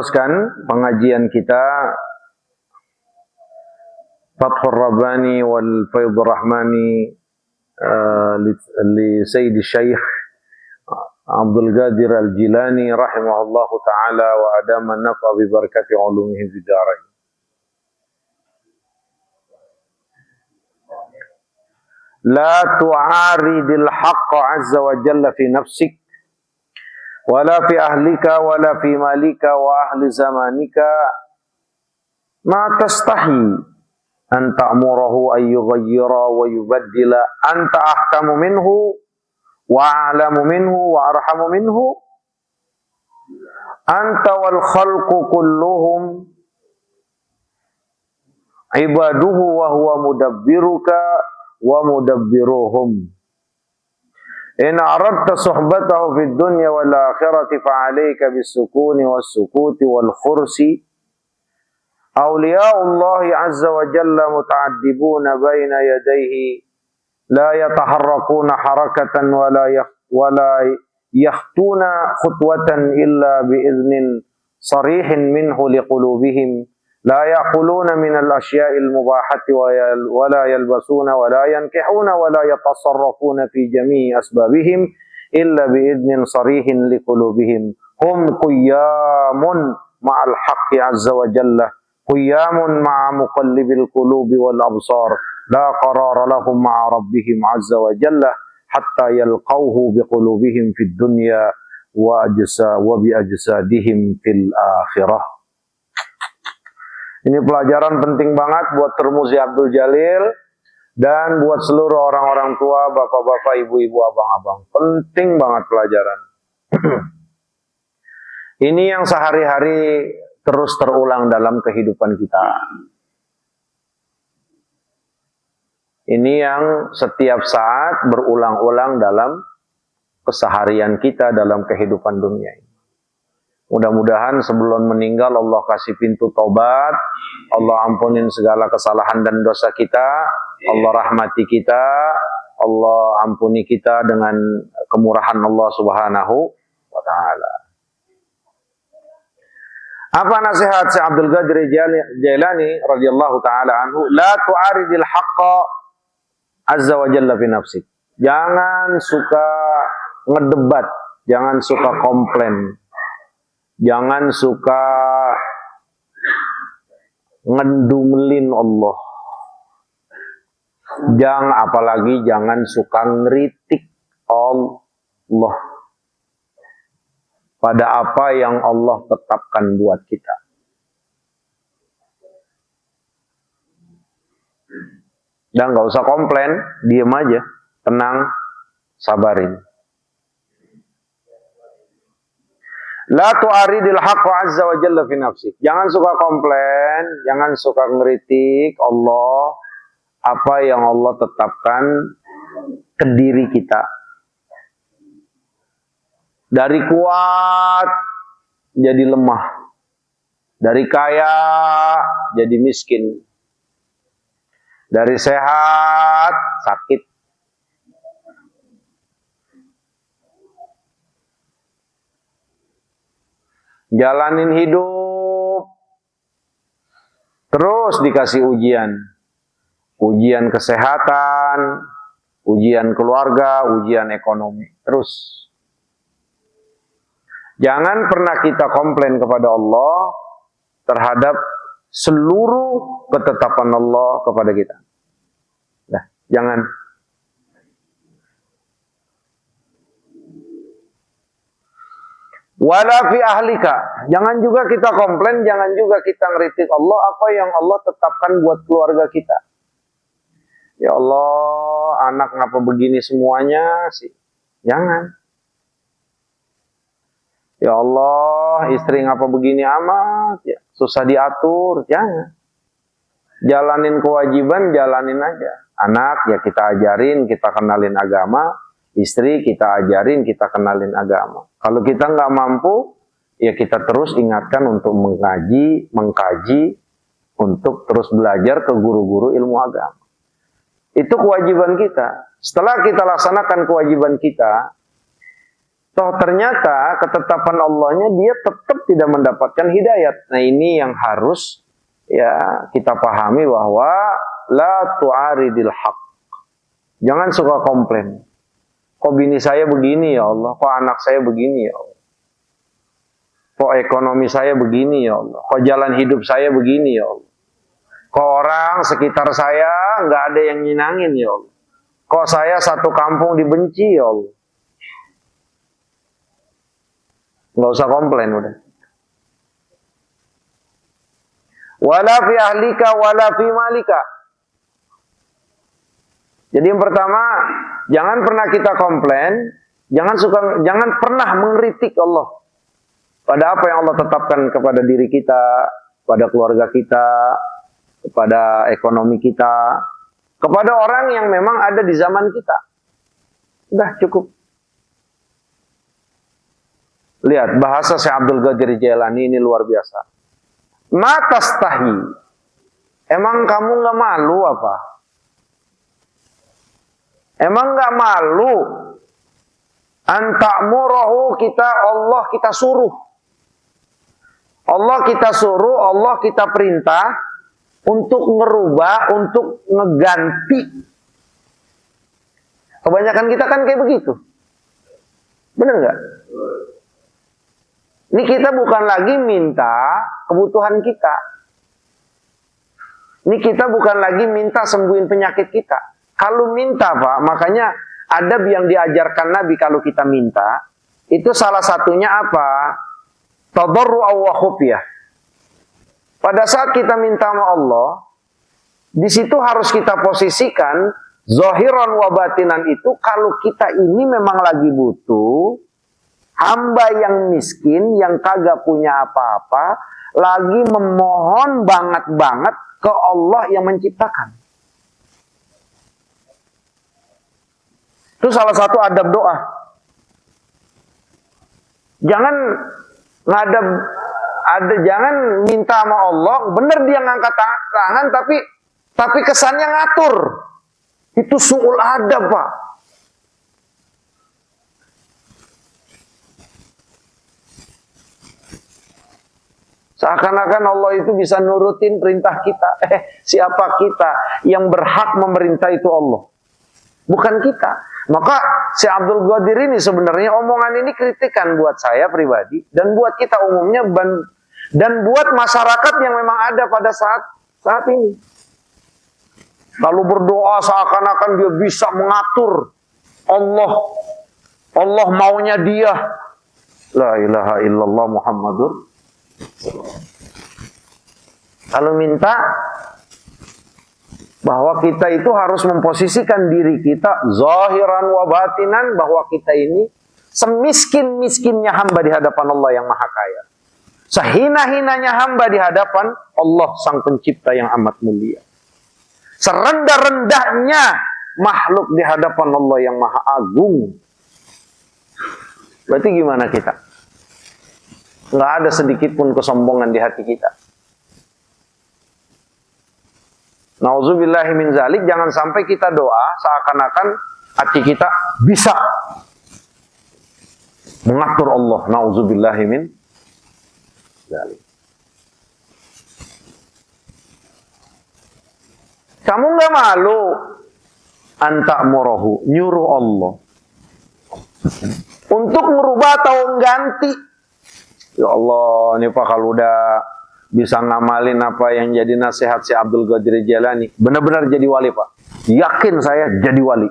meneruskan pengajian kita Fathur Rabbani wal Faidhur Rahmani li Sayyid Syekh Abdul Qadir Al-Jilani rahimahullahu ta'ala wa adama nafa bi barakati ulumihi fid dharain. La tu'aridil haqqa azza wa jalla fi nafsik wala fi ahlika wala fi malika wa ahli zamanika ma tastahi an ta'murahu ay yughayyira wa yubaddila anta ahkamu minhu wa a'lamu minhu wa arhamu minhu anta wal khalqu kulluhum ibaduhu wa huwa mudabbiruka wa mudabbiruhum. In aradta suhbatahu fid dunya wal akhirati fa alayka bis sukuni was sukuti wal khursi. Awliya'ullahi azza wa jalla muta'addibuna baina yadayhi la yataharrakuna harakatan wa la yakhtuna khutwatan illa bi'iznin sarihin minhu liqulubihim. La yaquluna minal asya'il mubahati wa la yalbasuna wa la yankihuna wa la yatasarrafuna fi jami'i asbabihim illa bi'idnin sarihin liqulubihim. Hum qiyamun ma'al haqqi azza wa jalla, qiyamun ma'a muqallibil qulubi wal absar, la qarara lahum ma'a rabbihim azza wa jalla hatta yalqawhu biqulubihim fid dunya wa bi ajsadihim fil akhirah. Ini pelajaran penting banget buat Tirmizi Abdul Jalil dan buat seluruh orang-orang tua, bapak-bapak, ibu-ibu, abang-abang. Penting banget pelajaran. Ini yang sehari-hari terus terulang dalam kehidupan kita. Ini yang setiap saat berulang-ulang dalam keseharian kita dalam kehidupan dunia ini. Mudah-mudahan sebelum meninggal Allah kasih pintu taubat, Allah ampunin segala kesalahan dan dosa kita, Allah rahmati kita, Allah ampuni kita dengan kemurahan Allah Subhanahu wa ta'ala. Apa nasihat Syekh Abdul Qadir Jailani radhiyallahu ta'ala anhu? La tu'aridil haqqa azza wa jalla fi nafsik. Jangan suka ngedebat, jangan suka komplain. Jangan suka ngedumelin Allah. Apalagi jangan suka ngeritik Allah pada apa yang Allah tetapkan buat kita. Dan gak usah komplain, diem aja, tenang, sabarin. La tu'aridil haqqa azza wa jalla fi nafsik. Jangan suka komplain, jangan suka ngeritik Allah, apa yang Allah tetapkan ke diri kita. Dari kuat jadi lemah, dari kaya jadi miskin, dari sehat sakit. Jalanin hidup, terus dikasih ujian. Ujian kesehatan, ujian keluarga, ujian ekonomi. Terus. Jangan pernah kita komplain kepada Allah terhadap seluruh ketetapan Allah kepada kita. Nah, jangan. Wala fi ahlika. Jangan juga kita komplain, jangan juga kita ngeritik Allah apa yang Allah tetapkan buat keluarga kita. Ya Allah, anak ngapa begini semuanya sih? Jangan. Ya Allah, istri ngapa begini amat? Ya, susah diatur. Jangan. Jalanin kewajiban, jalanin aja. Anak ya kita ajarin, kita kenalin agama. Istri kita ajarin, kita kenalin agama. Kalau kita nggak mampu, ya kita terus ingatkan untuk mengkaji, untuk terus belajar ke guru-guru ilmu agama. Itu kewajiban kita. Setelah kita laksanakan kewajiban kita, Toh ternyata ketetapan Allahnya dia tetap tidak mendapatkan hidayat. Nah ini yang harus ya kita pahami bahwa la tu'aridil haq. Jangan suka komplain. Kok bini saya begini ya Allah? Kok anak saya begini ya Allah? Kok ekonomi saya begini ya Allah? Kok jalan hidup saya begini ya Allah? Kok orang sekitar saya nggak ada yang nyenangin ya Allah? Kok saya satu kampung dibenci ya Allah? Nggak usah komplain udah. Wala fi ahlika wala fi malika. Jadi yang pertama, jangan pernah kita komplain, jangan pernah mengkritik Allah pada apa yang Allah tetapkan kepada diri kita, pada keluarga kita, kepada ekonomi kita, kepada orang yang memang ada di zaman kita. Udah cukup. Lihat bahasa Syekh Abdul Qadir Jailani ini luar biasa. Ma tastahi. Emang kamu nggak malu apa? Emang nggak malu? Antamurahu kita Allah kita suruh. Allah kita suruh, Allah kita perintah untuk ngerubah, untuk ngeganti. Kebanyakan kita kan kayak begitu. Bener nggak? Ini kita bukan lagi minta kebutuhan kita. Ini kita bukan lagi minta sembuhin penyakit kita. Kalau minta Pak, makanya ada yang diajarkan Nabi kalau kita minta, itu salah satunya apa? Tadarru'u wa khufyah. Pada saat kita minta sama Allah, di situ harus kita posisikan zahiran wa batinan itu kalau kita ini memang lagi butuh, hamba yang miskin, yang kagak punya apa-apa, lagi memohon banget-banget ke Allah yang menciptakan. Itu salah satu adab doa. Jangan jangan minta sama Allah, bener dia ngangkat tangan tapi kesannya ngatur. Itu su'ul adab, Pak. Seakan-akan Allah itu bisa nurutin perintah kita. Siapa kita? Yang berhak memerintah itu Allah. Bukan kita. Maka Syekh Abdul Qadir ini sebenarnya omongan ini kritikan buat saya pribadi. Dan buat kita umumnya. Dan buat masyarakat yang memang ada pada saat ini. Lalu berdoa seakan-akan dia bisa mengatur Allah. Allah maunya dia. La ilaha illallah Muhammadur. Kalau minta bahwa kita itu harus memposisikan diri kita zahiran wa batinan, bahwa kita ini semiskin-miskinnya hamba di hadapan Allah yang Maha Kaya, sehina-hinanya hamba di hadapan Allah Sang Pencipta yang amat mulia, serendah-rendahnya makhluk di hadapan Allah yang Maha Agung. Berarti gimana kita? Nggak ada sedikit pun kesombongan di hati kita. Nauzubillahi min zalik. Jangan sampai kita doa seakan-akan hati kita bisa mengatur Allah. Nauzubillahi min zalik. Kamu nggak malu antamurahu, nyuruh Allah untuk merubah atau mengganti. Ya Allah, ini Pak kalau udah bisa ngamalin apa yang jadi nasihat si Abdul Qadir Jailani, benar-benar jadi wali Pak. Yakin saya jadi wali.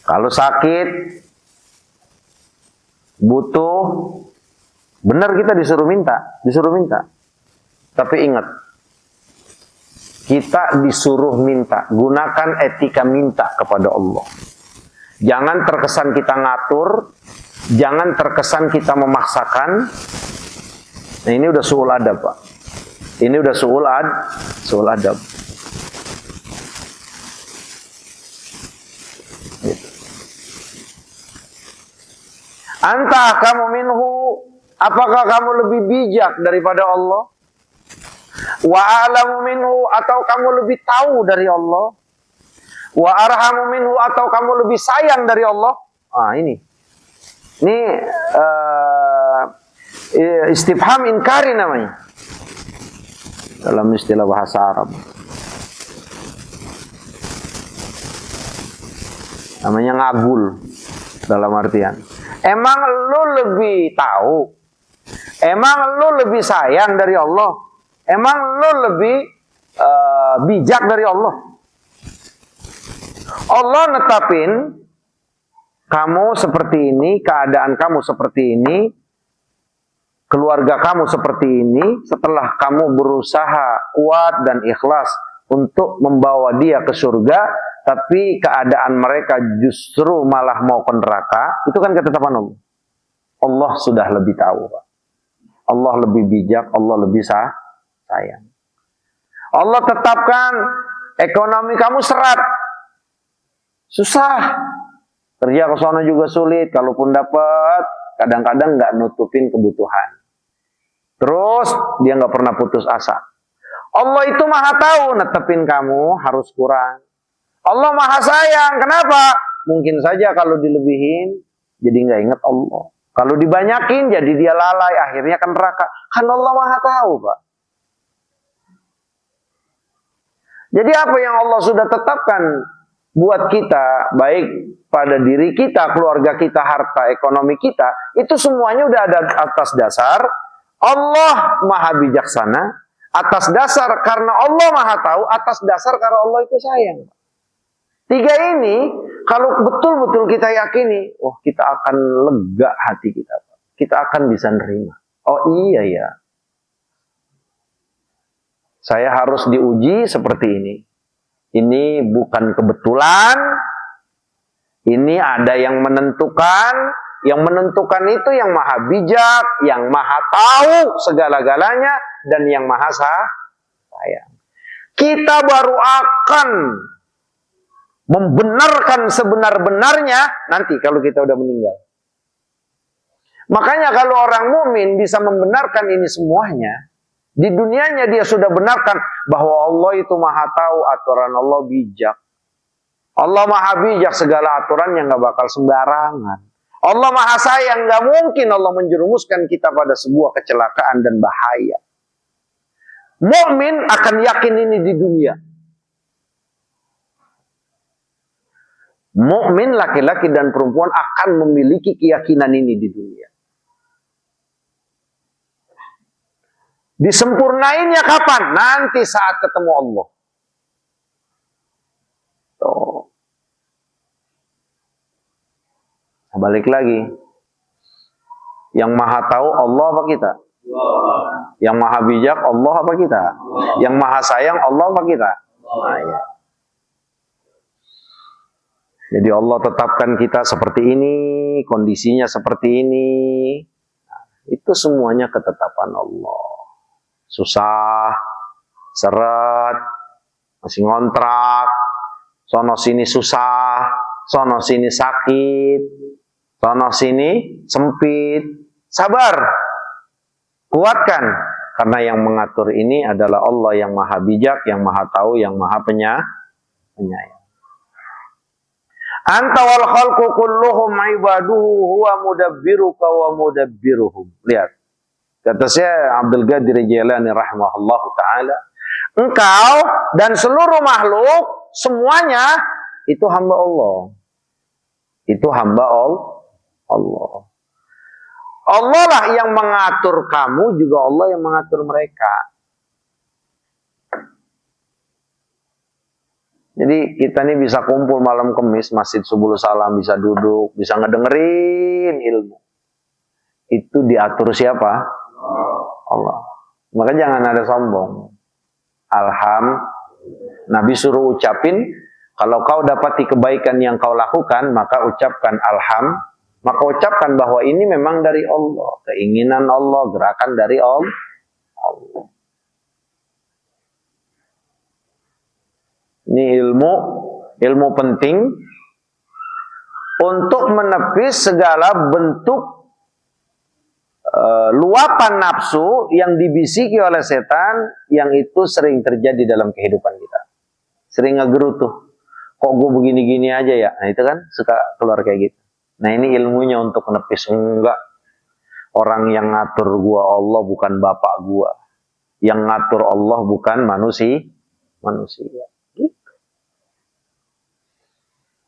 Kalau sakit, butuh, benar kita disuruh minta. Tapi ingat, kita disuruh minta, gunakan etika minta kepada Allah. Jangan terkesan kita ngatur, jangan terkesan kita memaksakan. Nah ini udah su'ul adab Pak. Ini udah su'ul adab. Gitu. Anta kamu minhu, apakah kamu lebih bijak daripada Allah? Wa a'lamu minhu, atau kamu lebih tahu dari Allah. Wa arhamu minhu, atau kamu lebih sayang dari Allah. Ini istifham inkari namanya dalam istilah bahasa Arab. Namanya ngagul, dalam artian emang lu lebih tahu, emang lu lebih sayang dari Allah, emang lu lebih bijak dari Allah. Allah netapin kamu seperti ini, keadaan kamu seperti ini, keluarga kamu seperti ini, setelah kamu berusaha kuat dan ikhlas untuk membawa dia ke surga, tapi keadaan mereka justru malah mau ke neraka. Itu kan ketetapan Allah. Allah sudah lebih tahu, Pak. Allah lebih bijak, Allah lebih sayang. Allah tetapkan ekonomi kamu seret, susah, kerja ke sana juga sulit, kalaupun dapat kadang-kadang nggak nutupin kebutuhan. Terus dia nggak pernah putus asa. Allah itu maha tahu, netepin kamu harus kurang. Allah maha sayang, kenapa? Mungkin saja kalau dilebihin jadi nggak ingat Allah. Kalau dibanyakin jadi dia lalai, akhirnya kan neraka. Kan Allah maha tahu, Pak. Jadi apa yang Allah sudah tetapkan buat kita, baik pada diri kita, keluarga kita, harta, ekonomi kita, itu semuanya udah ada atas dasar Allah maha bijaksana, atas dasar karena Allah maha tahu, atas dasar karena Allah itu sayang. Tiga ini, kalau betul-betul kita yakini, kita akan lega hati kita. Kita akan bisa nerima. Oh iya ya, saya harus diuji seperti ini. Ini bukan kebetulan. Ini ada yang menentukan. Yang menentukan itu yang maha bijak, yang maha tahu segala-galanya, dan yang maha sayang. Kita baru akan membenarkan sebenar-benarnya nanti kalau kita udah meninggal. Makanya kalau orang mukmin bisa membenarkan ini semuanya, di dunianya dia sudah benarkan bahwa Allah itu maha tahu, aturan Allah bijak. Allah maha bijak, segala aturannya nggak bakal sembarangan. Allah maha sayang, nggak mungkin Allah menjerumuskan kita pada sebuah kecelakaan dan bahaya. Mukmin akan yakin ini di dunia. Mukmin laki-laki dan perempuan akan memiliki keyakinan ini di dunia. Disempurnainnya kapan? Nanti saat ketemu Allah. Tuh. Balik lagi. Yang maha tahu Allah apa kita? Allah. Yang maha bijak Allah apa kita? Allah. Yang maha sayang Allah apa kita? Nah, ya. Jadi Allah tetapkan kita seperti ini, kondisinya seperti ini. Nah, itu semuanya ketetapan Allah. Susah, seret, masih ngontrak, sono sini susah, sono sini sakit, sono sini sempit. Sabar, kuatkan, karena yang mengatur ini adalah Allah yang maha bijak, yang maha tahu, yang maha penyayang. Anta wal khalqu kulluhum ibaduhu huwa mudabbiruka wa mudabbiruhum. Lihat. Kata Syekh Abdul Qadir Jailani rahimahullahu taala, engkau dan seluruh makhluk semuanya itu hamba Allah. Itu hamba Allah. Allah lah yang mengatur kamu, juga Allah yang mengatur mereka. Jadi kita ini bisa kumpul malam Kemis, Masjid Subul Salam, bisa duduk, bisa ngedengerin ilmu. Itu diatur siapa? Allah. Maka jangan ada sombong. Nabi suruh ucapin, kalau kau dapati kebaikan yang kau lakukan, maka ucapkan maka ucapkan bahwa ini memang dari Allah, keinginan Allah, gerakan dari Allah. Ini ilmu penting untuk menepis segala bentuk luapan nafsu yang dibisiki oleh setan, yang itu sering terjadi dalam kehidupan kita. Sering ngegerutu, kok gue begini-gini aja ya. Nah itu kan suka keluar kayak gitu. Nah ini ilmunya untuk menepis. Enggak, orang yang ngatur gua Allah, bukan bapak gua. Yang ngatur Allah bukan manusia. Gitu.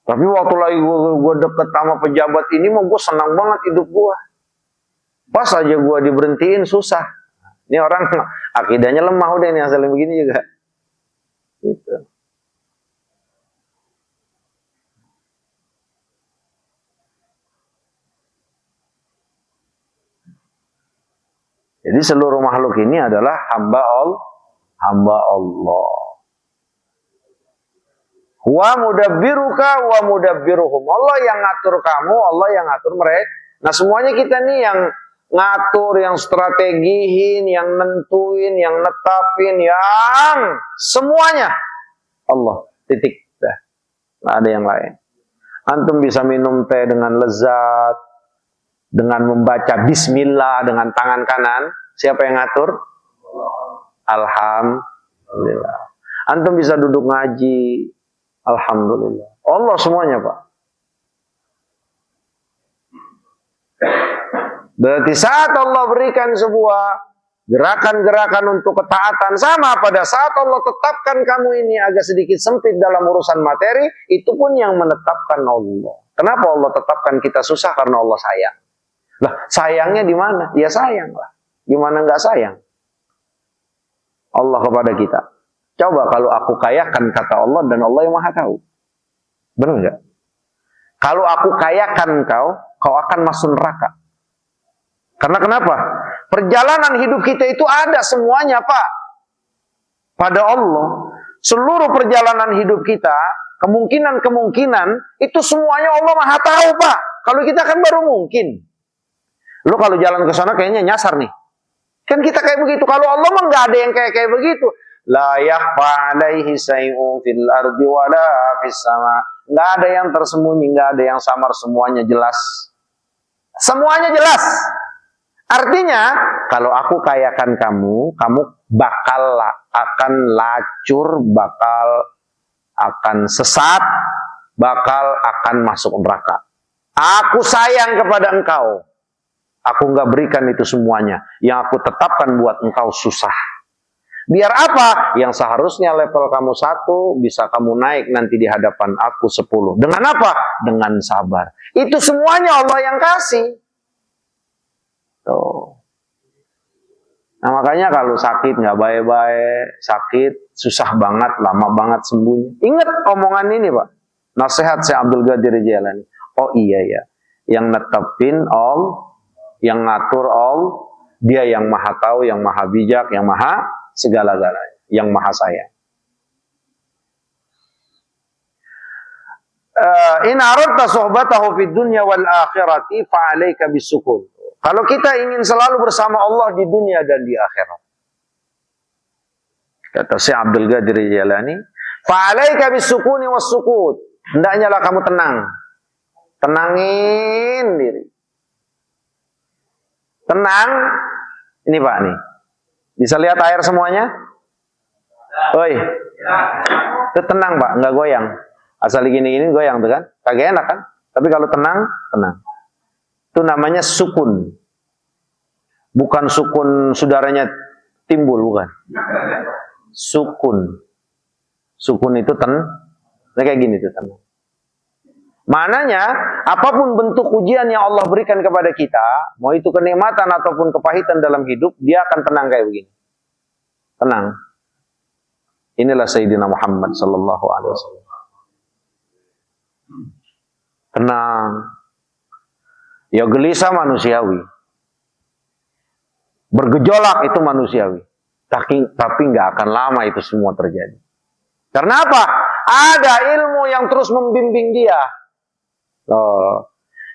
Tapi waktu lagi gua deket sama pejabat ini, mau gua senang banget hidup gua. Pas aja gua diberhentiin susah. Ini orang akidahnya lemah udah ini, asalnya begini juga. Gitu. Jadi seluruh makhluk ini adalah hamba Allah. Wa mudabbiruka wa mudabbiruhum. Allah yang ngatur kamu, Allah yang ngatur mereka. Nah semuanya kita nih yang ngatur, yang strategiin, yang nentuin, yang netapin, yang semuanya Allah. Titik. Dah. Nggak ada yang lain. Antum bisa minum teh dengan lezat, dengan membaca bismillah dengan tangan kanan. Siapa yang ngatur? Alhamdulillah. Antum bisa duduk ngaji. Alhamdulillah. Allah semuanya, Pak. Berarti saat Allah berikan sebuah gerakan-gerakan untuk ketaatan, sama pada saat Allah tetapkan kamu ini agak sedikit sempit dalam urusan materi, itu pun yang menetapkan Allah. Kenapa Allah tetapkan kita susah? Karena Allah sayang. Lah, sayangnya di mana? Ya sayang lah. Gimana nggak sayang? Allah kepada kita. Coba kalau aku kayakan, kata Allah, dan Allah yang maha tahu. Benar nggak? Kalau aku kayakan kau akan masuk neraka. Karena kenapa? Perjalanan hidup kita itu ada semuanya, Pak. Pada Allah. Seluruh perjalanan hidup kita, kemungkinan itu semuanya Allah maha tahu, Pak. Kalau kita kan baru mungkin. Lu kalau jalan ke sana kayaknya nyasar nih. Kan kita kayak begitu. Kalau Allah mah nggak ada yang kayak begitu. La yakhfa 'alaihi syai'un fil ardi wala fis sama. Nggak ada yang tersembunyi, nggak ada yang samar, semuanya jelas. Semuanya jelas. Artinya, kalau aku kayakan kamu bakal akan lacur, bakal akan sesat, bakal akan masuk neraka. Aku sayang kepada engkau. Aku nggak berikan itu semuanya. Yang aku tetapkan buat engkau susah. Biar apa? Yang seharusnya level kamu 1, bisa kamu naik nanti di hadapan aku 10. Dengan apa? Dengan sabar. Itu semuanya Allah yang kasih. Tuh. Nah makanya kalau sakit nggak baik-baik, sakit susah banget, lama banget sembuhnya. Ingat omongan ini, Pak. Nasihat Syekh Abdul Qadir Jailani. Oh iya ya. Yang netepin all, yang ngatur all, dia yang maha tahu, yang maha bijak, yang maha segala-galanya, yang maha sayang. In aradta suhbatahu fid dunya wal akhirati fa 'alaika bisukun. Kalau kita ingin selalu bersama Allah di dunia dan di akhirat. Kata Syekh Abdul Qadir Jailani, fa 'alaika bisukuni was-sukut. Hendaknya lah kamu tenang. Tenangin diri. Tenang. Ini Pak nih. Bisa lihat air semuanya? Oi. Itu tenang, Pak, enggak goyang. Asal gini-gini goyang tuh kan? Kagak enak kan? Tapi kalau tenang, tenang. Itu namanya sukun. Bukan sukun saudaranya timbul, bukan. Sukun. Sukun itu kayak gini tuh tenang. Mananya, apapun bentuk ujian yang Allah berikan kepada kita, mau itu kenikmatan ataupun kepahitan dalam hidup, dia akan tenang kayak begini. Tenang. Inilah Sayyidina Muhammad sallallahu alaihi wasallam. Tenang. Ya gelisah manusiawi. Bergejolak itu manusiawi. Tapi nggak akan lama itu semua terjadi. Karena apa? Ada ilmu yang terus membimbing dia.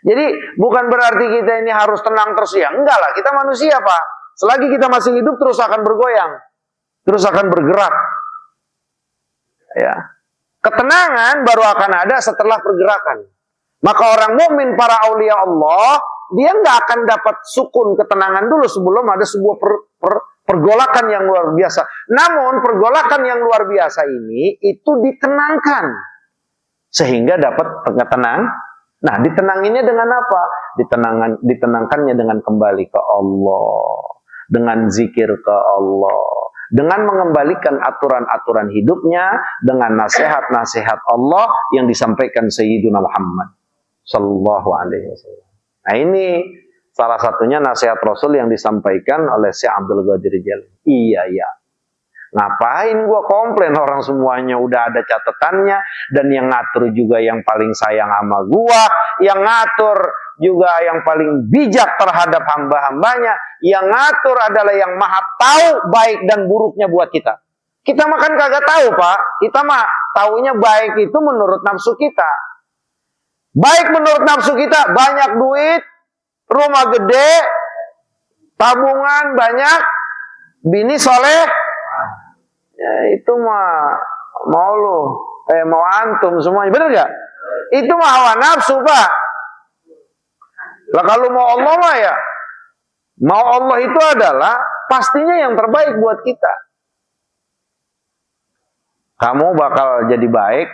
Jadi bukan berarti kita ini harus tenang terus ya. Enggak lah, kita manusia, Pak. Selagi kita masih hidup terus akan bergoyang. Terus akan bergerak. Ya. Ketenangan baru akan ada setelah pergerakan. Maka orang mukmin, para aulia Allah, dia nggak akan dapat sukun, ketenangan dulu sebelum ada sebuah pergolakan yang luar biasa. Namun pergolakan yang luar biasa ini itu ditenangkan sehingga dapat tenang. Nah, ditenanginnya dengan apa? Ditenangkannya dengan kembali ke Allah, dengan zikir ke Allah, dengan mengembalikan aturan-aturan hidupnya, dengan nasihat-nasihat Allah yang disampaikan Sayyidina Muhammad Sallallahu Alaihi Wasallam. Nah, ini salah satunya nasihat Rasul yang disampaikan oleh Syekh Abdul Qadir Jailani. Iya. Ngapain gua komplain, orang semuanya udah ada catatannya, dan yang ngatur juga yang paling sayang sama gua, yang ngatur juga yang paling bijak terhadap hamba-hambanya, yang ngatur adalah yang maha tahu baik dan buruknya buat kita. Kita makan kagak tahu, Pak. Kita mah taunya baik itu menurut nafsu kita. Baik menurut nafsu kita, banyak duit, rumah gede, tabungan banyak, bini soleh. Ya, itu mah mau mau antum semuanya, bener gak? Itu mah hawa nafsu, Pak. Lah kalau mau Allah mah ya, mau Allah itu adalah pastinya yang terbaik buat kita. Kamu bakal jadi baik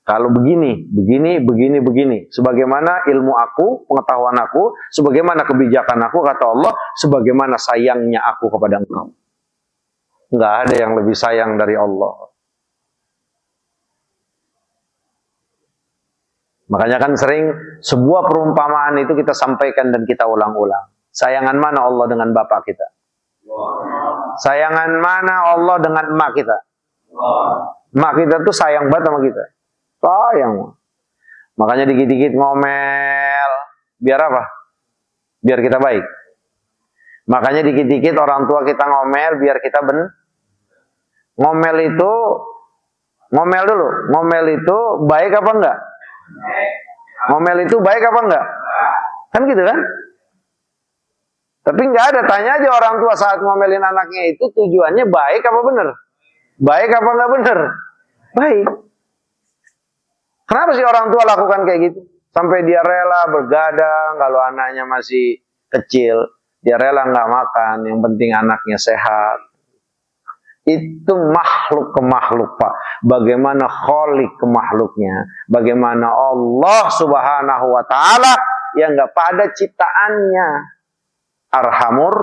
kalau begini. Sebagaimana ilmu aku, pengetahuan aku, sebagaimana kebijakan aku, kata Allah, sebagaimana sayangnya aku kepada engkau. Nggak ada yang lebih sayang dari Allah. Makanya kan sering sebuah perumpamaan itu kita sampaikan dan kita ulang-ulang. Sayangan mana Allah dengan bapak kita? Sayangan mana Allah dengan emak kita? Emak kita tuh sayang banget sama kita. Sayang. Makanya dikit-dikit ngomel. Biar apa? Biar kita baik. Makanya dikit-dikit orang tua kita ngomel biar kita ngomel dulu. Ngomel itu baik apa enggak? Ngomel itu baik apa enggak? Kan gitu kan? Tapi enggak ada, tanya aja orang tua saat ngomelin anaknya itu tujuannya baik apa benar? Baik apa enggak benar? Baik. Kenapa sih orang tua lakukan kayak gitu? Sampai dia rela bergadang kalau anaknya masih kecil. Dia rela nggak makan, yang penting anaknya sehat. Itu makhluk ke makhluk, Pak. Bagaimana Khalik ke makhluknya. Bagaimana Allah Subhanahu wa ta'ala yang nggak pada ciptaannya. Arhamur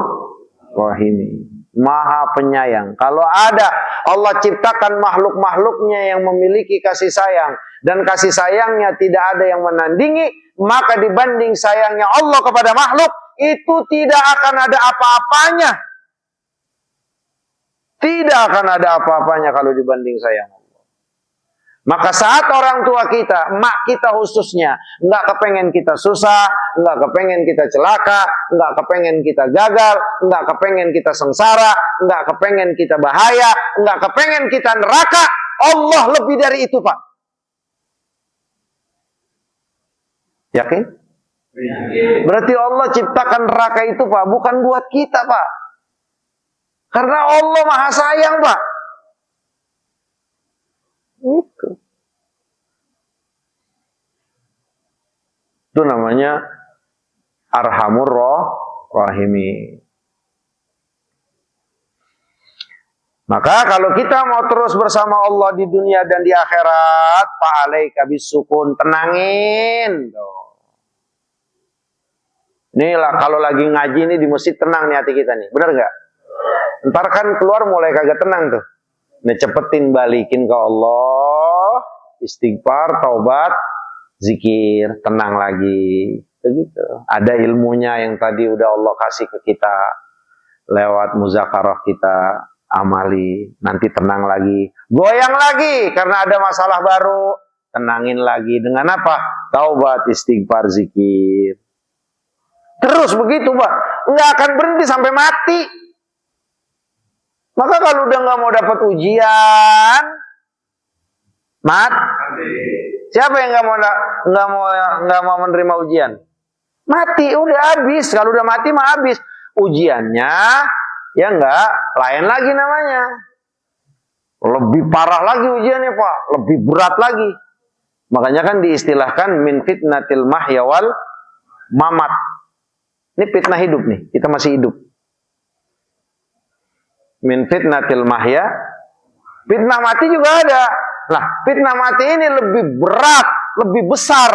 Rahimi. Maha penyayang. Kalau ada Allah ciptakan makhluk-makhluknya yang memiliki kasih sayang. Dan kasih sayangnya tidak ada yang menandingi. Maka dibanding sayangnya Allah kepada makhluk, itu tidak akan ada apa-apanya. Tidak akan ada apa-apanya kalau dibanding sayang Allah. Maka saat orang tua kita, emak kita khususnya, nggak kepengen kita susah, nggak kepengen kita celaka, nggak kepengen kita gagal, nggak kepengen kita sengsara, nggak kepengen kita bahaya, nggak kepengen kita neraka, Allah lebih dari itu, Pak. Yakin? Berarti Allah ciptakan neraka itu, Pak, bukan buat kita, Pak. Karena Allah Maha Sayang, Pak. Itu namanya Arhamur Rahimi. Maka kalau kita mau terus bersama Allah di dunia dan di akhirat, fa'alaika bisukun, tenangin. Inilah kalau lagi ngaji ini di masjid tenang nih hati kita nih, benar nggak? Ntar kan keluar mulai kagak tenang tuh. Nih cepetin balikin ke Allah, istighfar, taubat, zikir, tenang lagi. Begitu. Ada ilmunya yang tadi udah Allah kasih ke kita lewat muzakarah kita, amali, nanti tenang lagi, goyang lagi karena ada masalah baru, tenangin lagi dengan apa? Taubat, istighfar, zikir. Terus begitu, Pak. Nggak akan berhenti sampai mati. Maka kalau udah nggak mau dapat ujian, siapa yang nggak mau menerima ujian? Mati, udah habis. Kalau udah mati mah habis. Ujiannya ya enggak, lain lagi namanya. Lebih parah lagi ujiannya, Pak. Lebih berat lagi. Makanya kan diistilahkan min fitnatil mahya wal mamat. Ini fitnah hidup nih, kita masih hidup. Min fitnatil mahya, fitnah mati juga ada. Nah, fitnah mati ini lebih berat, lebih besar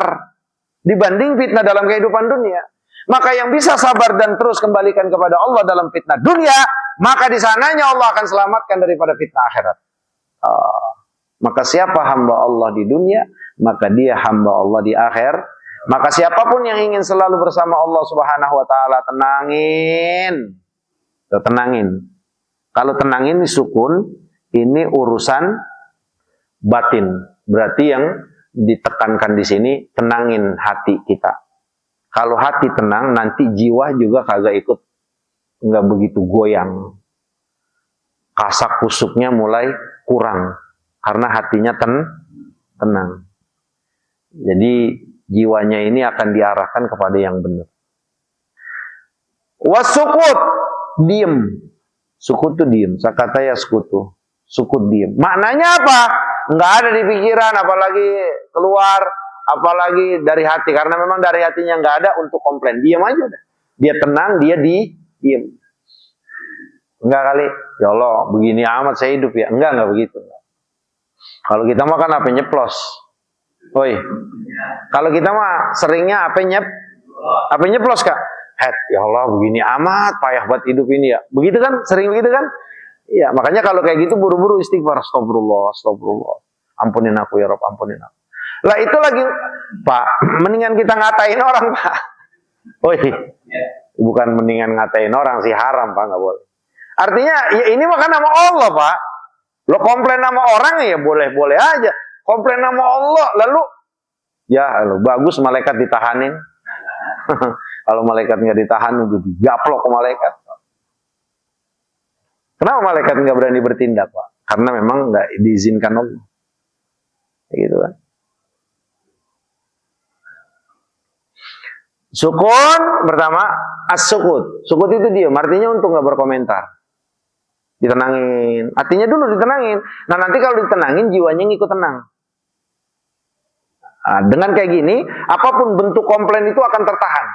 dibanding fitnah dalam kehidupan dunia. Maka yang bisa sabar dan terus kembalikan kepada Allah dalam fitnah dunia, maka di sananya Allah akan selamatkan daripada fitnah akhirat. Maka siapa hamba Allah di dunia, maka dia hamba Allah di akhir. Maka siapapun yang ingin selalu bersama Allah Subhanahu wa taala, tenangin. Tenangin. Kalau tenangin ini sukun, ini urusan batin. Berarti yang ditekankan di sini, tenangin hati kita. Kalau hati tenang, nanti jiwa juga kagak ikut, nggak begitu goyang. Kasak kusuknya mulai kurang, karena hatinya tenang. Jadi jiwanya ini akan diarahkan kepada yang benar. Wasukut, diem. Sukut itu diem. Sakata ya sekutu. Sukut diem. Maknanya apa? Nggak ada di pikiran, apalagi keluar, apalagi dari hati. Karena memang dari hatinya nggak ada untuk komplain. Diam aja udah. Dia tenang, dia diem. Enggak kali, ya Allah, begini amat saya hidup ya. Enggak begitu. Kalau kita mah kan apa nyeplos. Woi. Kalau kita mah seringnya apa nyeplos Kak? Ya Allah, begini amat, payah buat hidup ini ya. Begitu kan? Sering begitu kan? Iya, makanya kalau kayak gitu buru-buru istighfar, astagfirullah. Ampunin aku ya Rob, ampunin aku. Lah itu lagi, Pak, mendingan kita ngatain orang, Pak. Woi. Bukan mendingan ngatain orang sih, haram, Pak, nggak boleh. Artinya, ya ini makan nama Allah, Pak. Lo komplain nama orang ya boleh-boleh aja. Komplain nama Allah, lalu ya bagus malaikat ditahanin. Kalau malaikat nggak ditahan, udah digaplok ke malaikat. Kenapa malaikat nggak berani bertindak, Pak? Karena memang nggak diizinkan Allah. Gitu kan? Sukun pertama, as-sukut. Sukut itu diam, artinya untuk nggak berkomentar. Ditenangin. Artinya dulu ditenangin. Nah nanti kalau ditenangin, jiwanya ngikut tenang. Nah, dengan kayak gini, apapun bentuk komplain itu akan tertahan.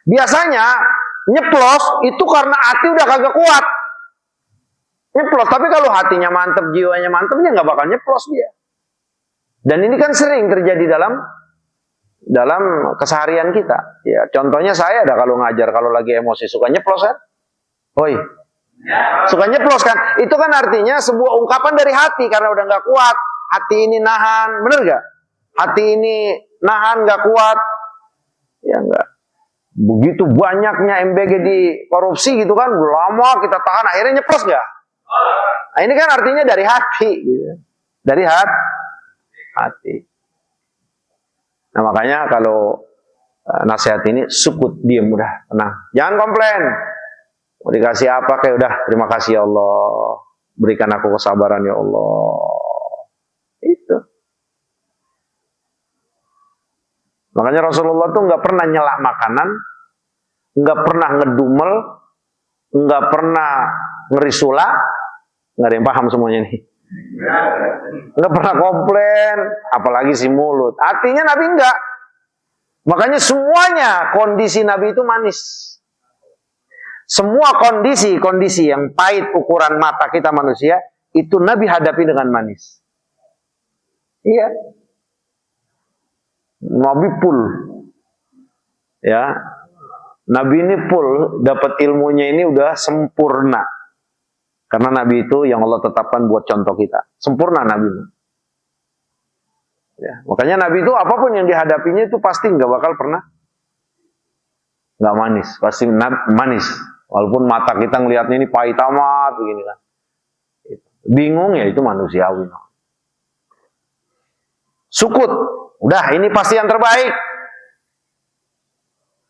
Biasanya nyeplos itu karena hati udah kagak kuat. Nyeplos, tapi kalau hatinya mantep, jiwanya mantep, dia nggak bakal nyeplos dia. Dan ini kan sering terjadi dalam keseharian kita. Ya, contohnya saya ada kalau ngajar, kalau lagi emosi suka nyeplos kan? Oi, suka nyeplos kan? Itu kan artinya sebuah ungkapan dari hati karena udah nggak kuat. Hati ini nahan, bener nggak? Hati ini nahan, nggak kuat. Ya nggak. Begitu banyaknya MBG di korupsi gitu kan, lama kita tahan, akhirnya nyeplos nggak? Nah, ini kan artinya dari hati, gitu. Dari hati. Nah makanya kalau nasihat ini sukut, diam, udah tenang, jangan komplain. Mau dikasih apa kayak udah terima kasih ya Allah, berikan aku kesabaran ya Allah. Itu. Makanya Rasulullah tuh nggak pernah nyela makanan, nggak pernah ngedumel, nggak pernah ngerisula, nggak ada yang paham semuanya nih. Nggak pernah komplain, apalagi si mulut. Artinya Nabi enggak. Makanya semuanya kondisi Nabi itu manis. Semua kondisi yang pahit ukuran mata kita manusia, itu Nabi hadapi dengan manis. Iya. Nabi full. Ya. Nabi ini full, dapat ilmunya ini udah sempurna. Karena Nabi itu yang Allah tetapkan buat contoh kita. Sempurna Nabi. Ya, makanya Nabi itu apapun yang dihadapinya itu pasti nggak bakal pernah nggak manis. Pasti manis. Walaupun mata kita ngelihatnya ini pahit amat begini kan. Bingung ya itu manusiawi. Sukut. Udah ini pasti yang terbaik.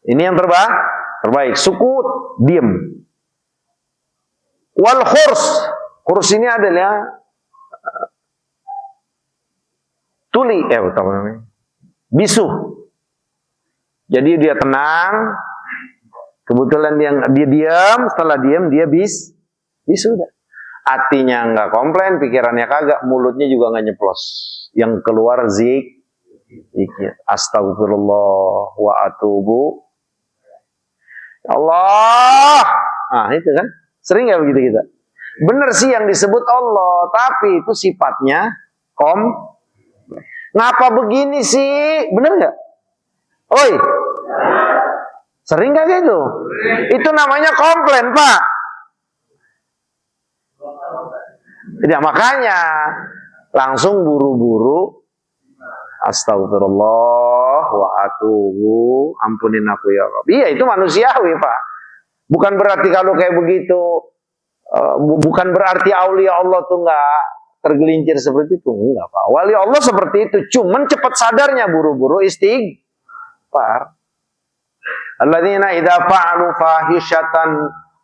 Ini yang terbaik. Sukut, diem. Wal khurs ini adalah tuli, apa namanya? Bisu. Jadi dia tenang, kebetulan dia diam, setelah diam dia bisu dah. Hatinya nggak komplain, pikirannya kagak, mulutnya juga nggak nyeplos. Yang keluar zikir, astagfirullah wa atubu. Allah. Nah, itu kan. Sering nggak begitu kita? Benar sih yang disebut Allah, tapi itu sifatnya ngapa begini sih? Bener nggak? Oi, sering nggak gitu? Itu namanya komplain, Pak. Tidak, makanya langsung buru-buru astagfirullah wa atubu, ampunin aku ya Rabb. Iya, itu manusiawi, Pak. Bukan berarti kalau kayak begitu, bukan berarti aulia Allah tuh nggak tergelincir seperti itu. Enggak, Pak. Wali Allah seperti itu, cuman cepat sadarnya, buru-buru istighfar. Alladzina idza fa'alu fahishatan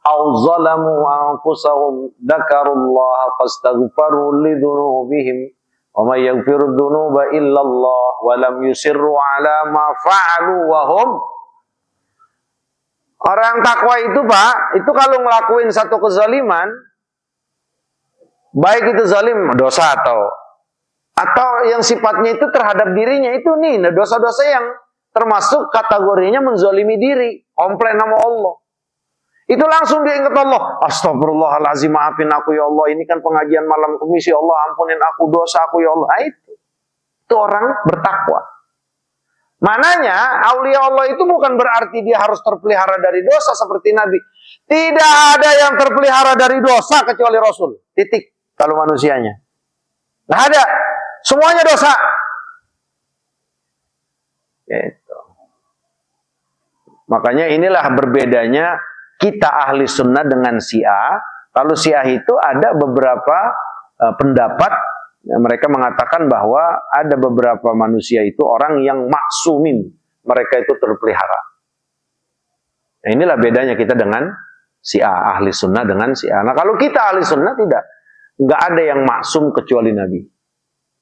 aw zalamu anfusahum dzakarullaha fastaghfaru lidzunubihim wa may yaghfiru dzunuba illallah wa lam yusirru ala ma fa'alu wa hum. Orang takwa itu, Pak, itu kalau ngelakuin satu kezaliman, baik itu zalim dosa atau yang sifatnya itu terhadap dirinya, itu nih dosa-dosa yang termasuk kategorinya menzalimi diri, komplain sama Allah. Itu langsung dia ingat Allah. Astagfirullahalazim, maafin aku ya Allah. Ini kan pengajian malam Kamis ya Allah, ampunin aku dosa aku ya Allah. Nah, itu orang bertakwa. Mananya aulia Allah itu bukan berarti dia harus terpelihara dari dosa seperti Nabi. Tidak ada yang terpelihara dari dosa kecuali Rasul. Titik. Kalau manusianya nggak ada, semuanya dosa. Gitu. Makanya inilah berbedanya kita ahli sunnah dengan Syiah. Kalau Syiah itu ada beberapa pendapat, mereka mengatakan bahwa ada beberapa manusia itu orang yang maksumin, mereka itu terpelihara. Nah, inilah bedanya kita dengan Syiah, ahli sunnah dengan Syiah. Nah, kalau kita ahli sunnah tidak, nggak ada yang maksum kecuali Nabi.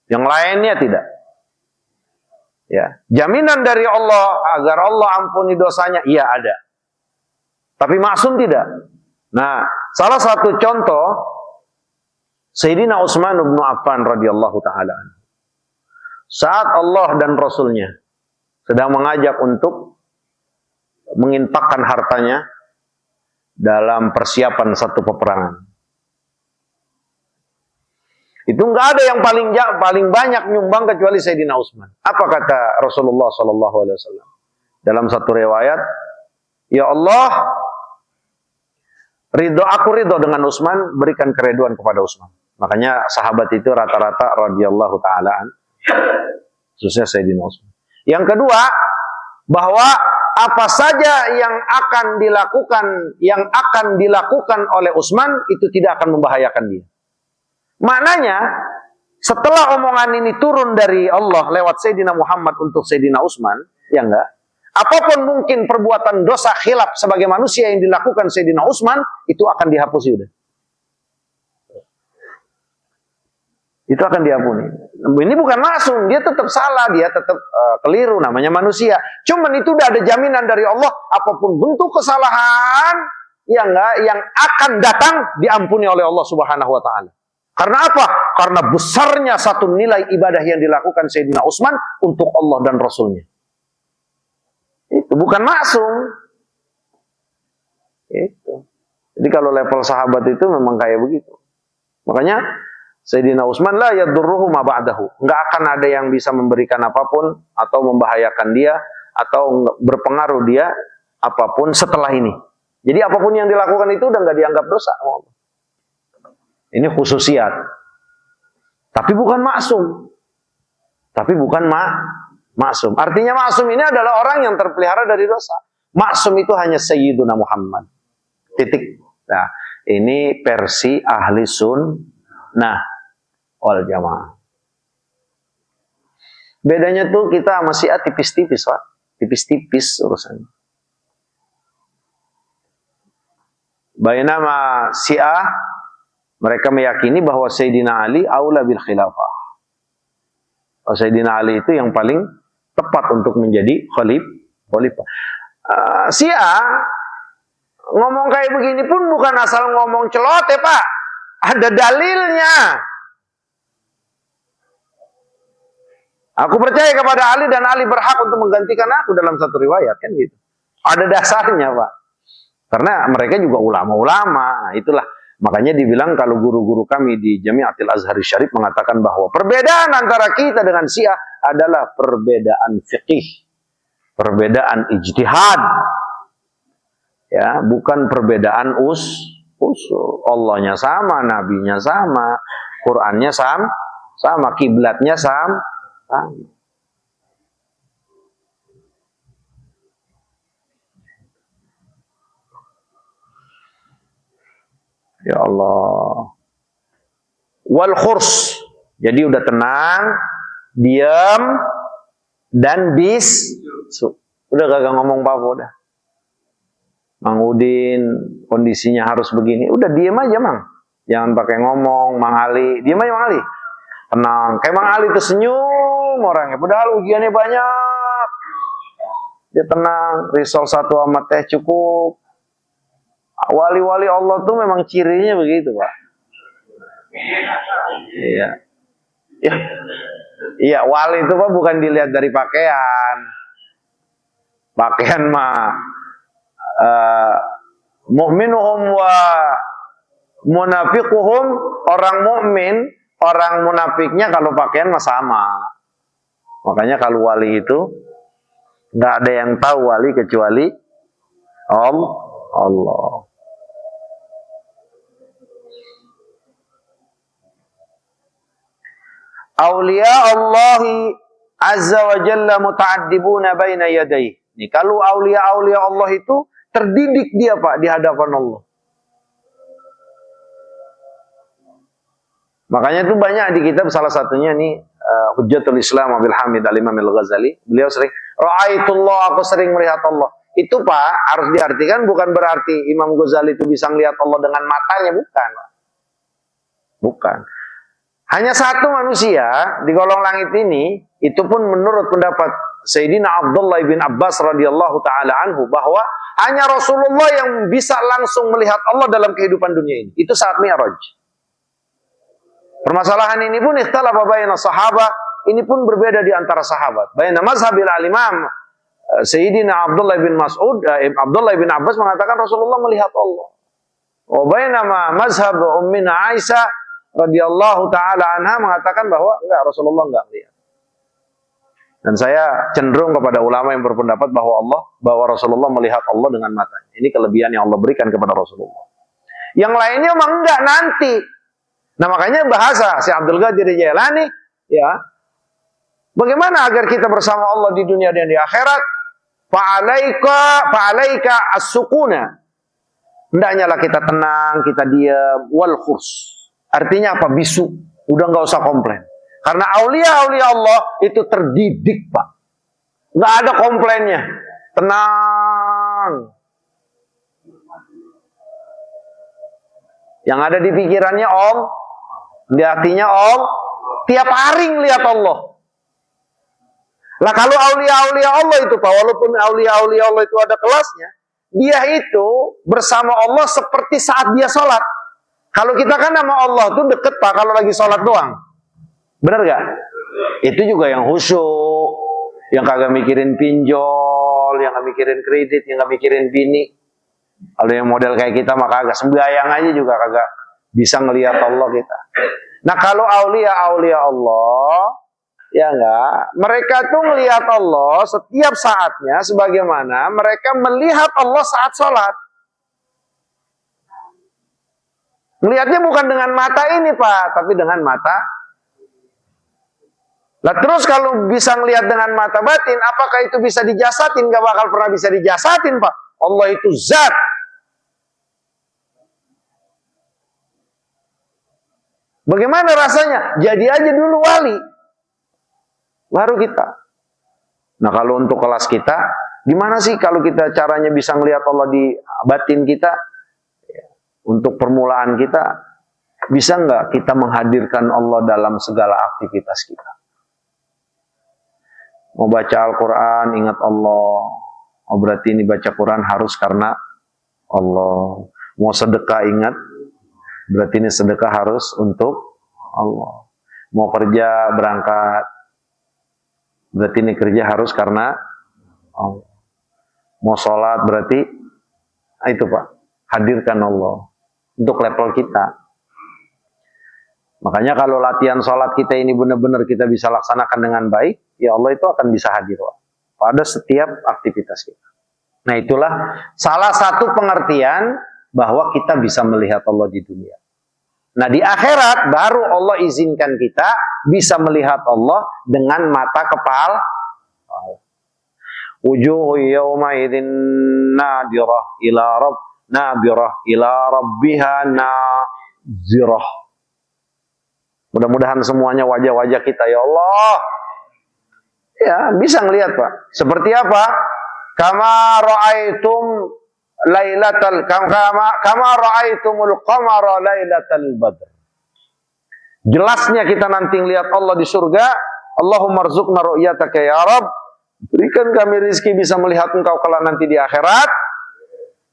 Yang lainnya tidak. Ya, jaminan dari Allah agar Allah ampuni dosanya, iya ada. Tapi maksum tidak. Nah, salah satu contoh Sayyidina Utsman bin Affan radhiyallahu taala. Saat Allah dan Rasulnya sedang mengajak untuk menginfakkan hartanya dalam persiapan satu peperangan. Itu nggak ada yang paling banyak nyumbang kecuali Sayyidina Utsman. Apa kata Rasulullah sallallahu alaihi wasallam? Dalam satu riwayat, ya Allah, aku ridho dengan Utsman, berikan keridhaan kepada Utsman. Makanya sahabat itu rata-rata radhiyallahu ta'ala, khususnya Sayyidina Utsman. Yang kedua, bahwa apa saja yang akan dilakukan oleh Utsman itu tidak akan membahayakan dia. Maknanya, setelah omongan ini turun dari Allah lewat Sayyidina Muhammad untuk Sayyidina Utsman, ya enggak? Apapun mungkin perbuatan dosa khilaf sebagai manusia yang dilakukan Sayyidina Utsman, itu akan dihapus sudah. Itu akan diampuni. Ini bukan maksum, dia tetap salah, dia tetap keliru, namanya manusia. Cuman itu udah ada jaminan dari Allah, apapun bentuk kesalahan yang akan datang diampuni oleh Allah Subhanahu wa taala. Karena apa? Karena besarnya satu nilai ibadah yang dilakukan Sayyidina Utsman untuk Allah dan Rasulnya. Itu bukan maksum. Itu. Jadi kalau level sahabat itu memang kayak begitu. Makanya Sayyidina Utsman la yadurruhu ma ba'dahu. Enggak akan ada yang bisa memberikan apapun atau membahayakan dia atau berpengaruh dia apapun setelah ini. Jadi apapun yang dilakukan itu udah enggak dianggap dosa. Ini khususiat. Tapi bukan maksum. Tapi bukan maksum. Artinya maksum ini adalah orang yang terpelihara dari dosa. Maksum itu hanya Sayyiduna Muhammad. Titik. Nah, ini versi ahli sunnah wal jamaah. Bedanya tuh kita sama Syiah tipis-tipis, Pak. Tipis-tipis urusannya. Bainama Syiah, mereka meyakini bahwa Sayyidina Ali aula bil khilafah. Sayyidina Ali itu yang paling tepat untuk menjadi khalifah. Syiah ngomong kayak begini pun bukan asal ngomong celoteh, Pak. Ada dalilnya. Aku percaya kepada Ali dan Ali berhak untuk menggantikan aku dalam satu riwayat, kan gitu. Ada dasarnya, Pak. Karena mereka juga ulama-ulama. Nah, itulah makanya dibilang kalau guru-guru kami di Jami'atil Azhari Syarif mengatakan bahwa perbedaan antara kita dengan Syiah adalah perbedaan fiqih, perbedaan ijtihad. Ya, bukan perbedaan usul. Allahnya sama, nabinya sama, Qur'annya sama, kiblatnya sama. Ya Allah. Wal khurs. Jadi udah tenang, diam, dan udah kagak ngomong apa-apa udah. Mang Udin kondisinya harus begini. Udah diam aja, Mang. Jangan pakai ngomong. Mang Ali, diam aja Mang Ali. Tenang. Kayak Mang Ali itu senyum orangnya. Padahal ujiannya banyak. Dia tenang. Risol 1 sama teh cukup. Wali-wali Allah tuh memang cirinya begitu, Pak. Iya. Ya. Iya, wali itu Pak bukan dilihat dari pakaian. Pakaian mah mu'minuhum wa munafiquhum, orang mukmin, orang munafiknya kalau pakaian mah sama. Makanya kalau wali itu nggak ada yang tahu wali kecuali Allah. Auliya Allahi azza wa jalla muta'addibuna baina yadayhi. Nih, kalau aulia-aulia Allah itu terdidik dia Pak di hadapan Allah. Makanya itu banyak di kitab, salah satunya nih Hujjatul Islam Abil Hamid Al-Imam Al-Ghazali. Beliau sering ra'aitullah, aku sering melihat Allah. Itu Pak harus diartikan bukan berarti Imam Ghazali itu bisa melihat Allah dengan matanya, bukan Pak. Bukan. Hanya satu manusia di golong langit ini, itu pun menurut pendapat Sayyidina Abdullah bin Abbas radhiyallahu taala anhu, bahwa hanya Rasulullah yang bisa langsung melihat Allah dalam kehidupan dunia ini. Itu saat Mi'raj. Permasalahan ini pun ikhtalafa baina sahabat, ini pun berbeda di antara sahabat. Baina mazhabil al-Imam Sayyidina Abdullah bin Mas'ud, Abdullah bin Abbas mengatakan Rasulullah melihat Allah. Wa bainama mazhab ummina Aisyah radhiyallahu taala anha mengatakan bahwa enggak, Rasulullah enggak melihat. Dan saya cenderung kepada ulama yang berpendapat bahwa Rasulullah melihat Allah dengan matanya. Ini kelebihan yang Allah berikan kepada Rasulullah. Yang lainnya memang enggak nanti. Nah, makanya bahasa si Abdul Qadir Jailani, ya, bagaimana agar kita bersama Allah di dunia dan di akhirat? Fa'alaika as-sukuna. Hendaknya lah kita tenang, kita diam, wal khurs. Artinya apa? Bisu. Udah nggak usah komplain. Karena aulia-aulia Allah itu terdidik, Pak. Nggak ada komplainnya. Tenang. Yang ada di pikirannya Om, di hatinya Om, tiap hari ngelihat Allah. Lah kalau aulia-aulia Allah itu Pak, walaupun aulia-aulia Allah itu ada kelasnya, dia itu bersama Allah seperti saat dia sholat. Kalau kita kan sama Allah tuh deket Pak kalau lagi sholat doang. Bener gak? Itu juga yang khusyuk, yang kagak mikirin pinjol, yang gak mikirin kredit, yang gak mikirin bini. Kalau yang model kayak kita mah kagak, sembahyang aja juga kagak bisa ngelihat Allah kita. Nah kalau aulia-aulia Allah, ya enggak, mereka tuh ngelihat Allah setiap saatnya sebagaimana mereka melihat Allah saat sholat. Melihatnya bukan dengan mata ini Pak, tapi dengan mata. Lah terus kalau bisa ngelihat dengan mata batin, apakah itu bisa dijasatin? Gak bakal pernah bisa dijasatin Pak. Allah itu zat. Bagaimana rasanya? Jadi aja dulu wali. Baru kita. Nah kalau untuk kelas kita, gimana sih kalau kita caranya bisa ngelihat Allah di batin kita? Untuk permulaan kita, bisa nggak kita menghadirkan Allah dalam segala aktivitas kita? Mau baca Al-Quran, ingat Allah. Oh berarti ini baca Quran harus karena Allah. Mau sedekah, ingat. Berarti ini sedekah harus untuk Allah. Mau kerja, berangkat. Berarti ini kerja harus karena Allah. Mau sholat, berarti Nah, itu Pak, hadirkan Allah untuk level kita. Makanya kalau latihan sholat kita ini benar-benar kita bisa laksanakan dengan baik, ya Allah itu akan bisa hadir Pak, pada setiap aktivitas kita. Nah itulah salah satu pengertian bahwa kita bisa melihat Allah di dunia. Nah di akhirat baru Allah izinkan kita bisa melihat Allah dengan mata kepala. Wujuhu yawma idzin nadirah ila rabb nabirah ila rabbiha nazirah. Mudah-mudahan semuanya wajah-wajah kita ya Allah ya bisa ngelihat Pak. Seperti apa? Kama ra'aitum lailatal kama ra'aitumul qamara lailatal badr. Jelasnya kita nanti lihat Allah di surga. Allahumma rzuqna ru'yataka ya Rabb. Berikan kami rezeki bisa melihat Engkau kala nanti di akhirat.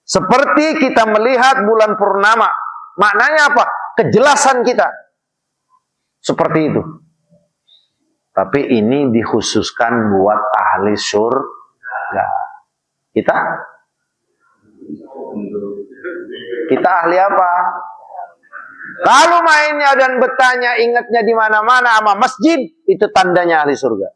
Seperti kita melihat bulan purnama. Maknanya apa? Kejelasan kita. Seperti itu. Tapi ini dikhususkan buat ahli surga. Kita ahli apa? Kalau mainnya dan bertanya ingatnya di mana-mana sama masjid, itu tandanya ahli surga.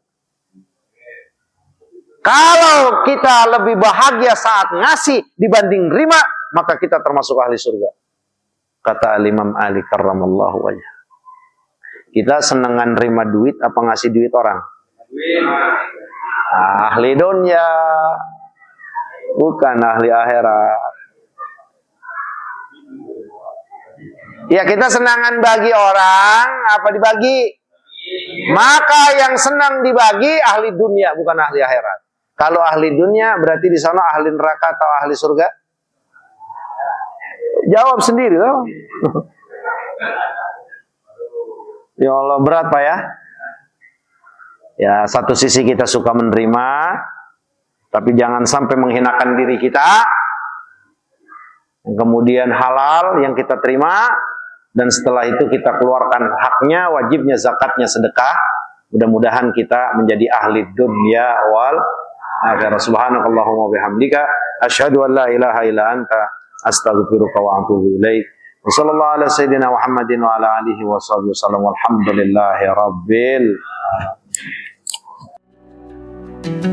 Kalau kita lebih bahagia saat ngasih dibanding terima, maka kita termasuk ahli surga. Kata Imam Ali karramallahu wajhah. Kita senengan terima duit apa ngasih duit orang? Ahli dunia, bukan ahli akhirat. Ya kita senangan bagi orang, apa dibagi? Maka yang senang dibagi ahli dunia, bukan ahli akhirat. Kalau ahli dunia berarti di sana ahli neraka atau ahli surga? Jawab sendiri loh. Ya Allah berat Pak ya. Ya satu sisi kita suka menerima, tapi jangan sampai menghinakan diri kita. Kemudian halal yang kita terima, dan setelah itu kita keluarkan haknya, wajibnya, zakatnya, sedekah. Mudah-mudahan kita menjadi ahli dunya wal akhirah. Subhanakallahumma bihamdika asyhadu an la ilaha illa anta astaghfiruka wa atubu ilaik. Wassallallahu ala sayyidina Muhammadin wa ala alihi wa sahbihi wasallam walhamdulillahi rabbil alamin.